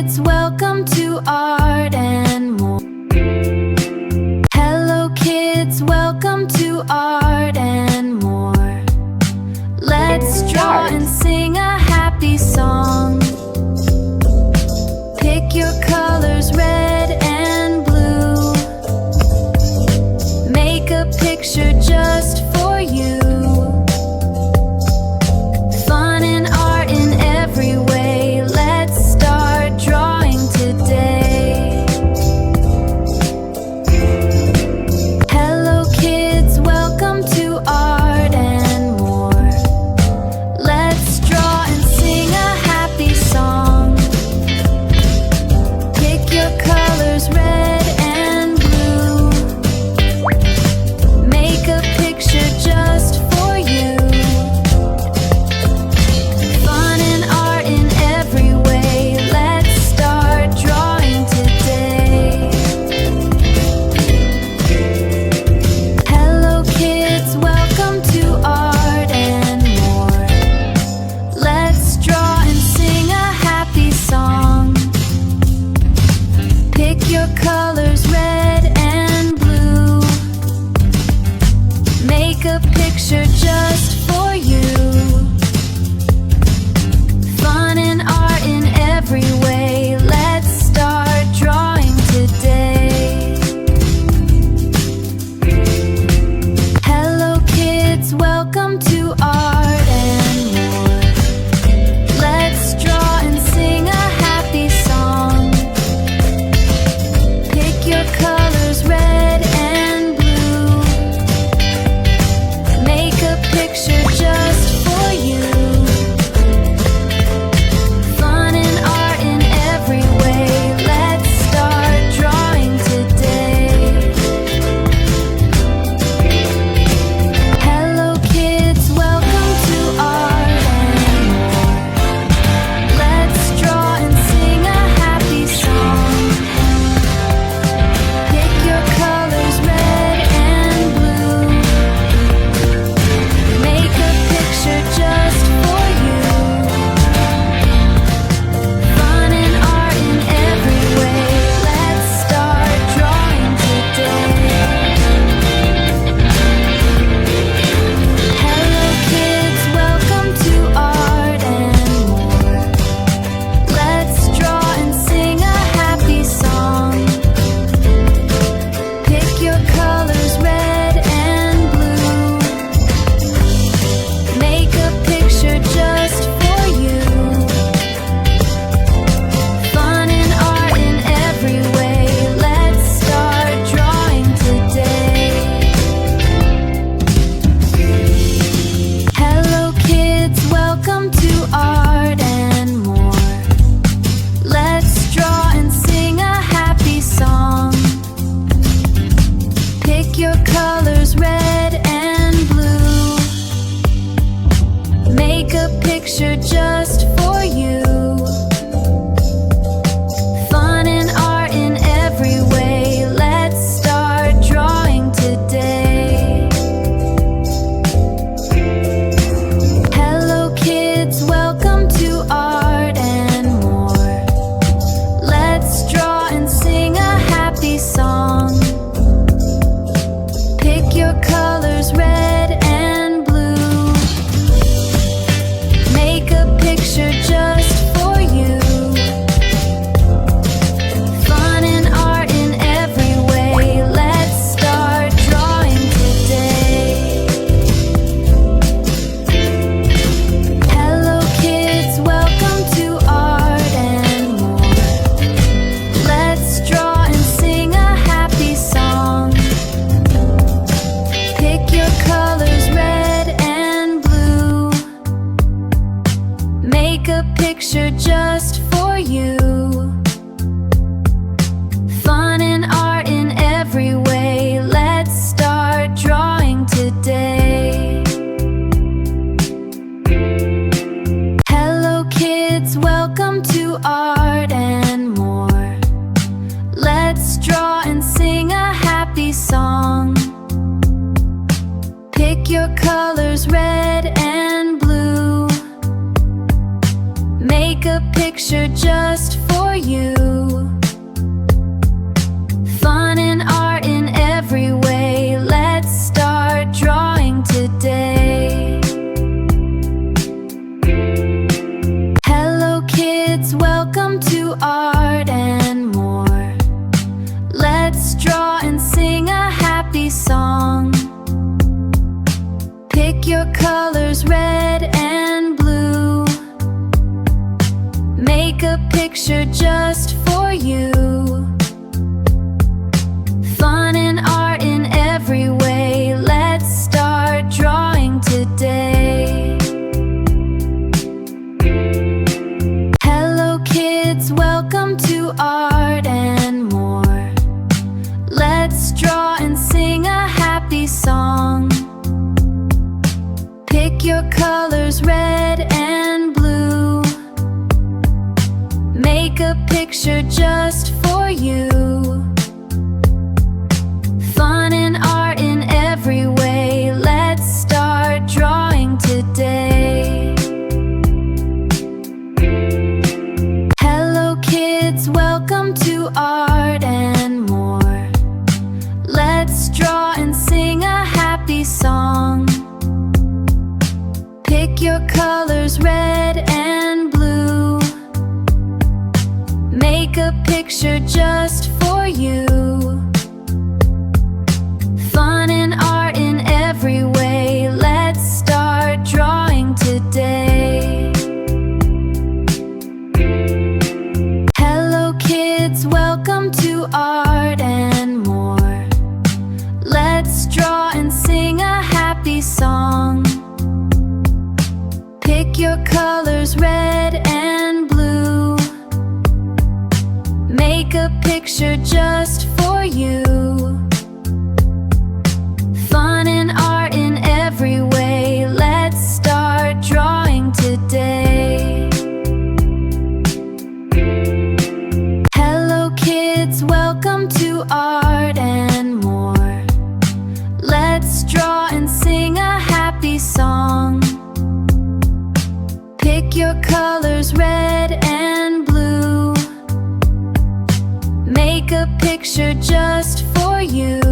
kids, welcome to Art and More. Hello kids, welcome to Art and More. Let's draw and sing a happy song. Pick your colors, red and blue. Make a picture just for you. Fun and art in every way. Let's start drawing today. Hello kids, welcome to Art and More. Let's draw and sing a happy song. Pick your colors, red and blue. Make a picture just for you. Fun and art in every way. Let's start drawing today. Hello kids, welcome to Art and More. Let's draw and sing a happy song. Pick your colors, red and blue. Make a picture just for you. Fun and art in every way. Let's start drawing today. Hello kids, welcome to Art and More. Let's draw and sing a happy song. Pick your colors, red and blue. Make a picture just for you. Fun and art in every way. Let's start drawing today. Hello kids, welcome to Art and More. Let's draw and sing a happy song. Pick your colors, red and blue. Make a picture just for you. Fun and art in every way. Let's start drawing today. Hello kids, welcome to Art and More. Let's draw and sing a happy song. Pick your colors, red and blue. Make a picture just for you. Fun and art in every way. Let's start drawing today. Hello kids, welcome to Art and More. Let's draw and sing a happy song. Pick your colors, red and blue. Make a picture just for you. Fun and art in every way. Let's start drawing today. Hello kids, welcome to Art and More. Let's draw and sing a happy song. Pick your colors, red and blue. Make a picture just for you. Fun and art in every way. Let's start drawing today. Hello kids, welcome to Art and More. Let's draw and sing a happy song. Pick your colors, red and blue. Make a picture just for you. Fun and art in every way. Let's start drawing today. Hello kids, welcome to Art and More. Let's draw and sing a happy song. Pick your colors, red and blue. Make a picture just for for you. Fun and art in every way. Let's start drawing today. Hello kids, welcome to Art and More. Let's draw and sing a happy song. Pick your colors, red and blue. Make a picture just for you. Fun and art in every way. Let's start drawing today. Hello kids, welcome to Art and More. Let's draw and sing a happy song. Pick your colors, red and blue. Make a picture just for you. Fun and art in every way. Let's start drawing today. Hello kids, welcome to Art and More. Let's draw and sing a happy song. Pick your colors, red and blue. Make a picture just for you. Fun and art in every way. Let's start drawing today. Hello kids, welcome to Art and More. Let's draw and sing a happy song. Pick your colors, red and blue. Make a picture just for you. Fun and art in every way. Let's start drawing today. Hello kids, welcome to Art and More. Let's draw and sing a happy song. Pick your colors, red and blue. Make a picture just for you.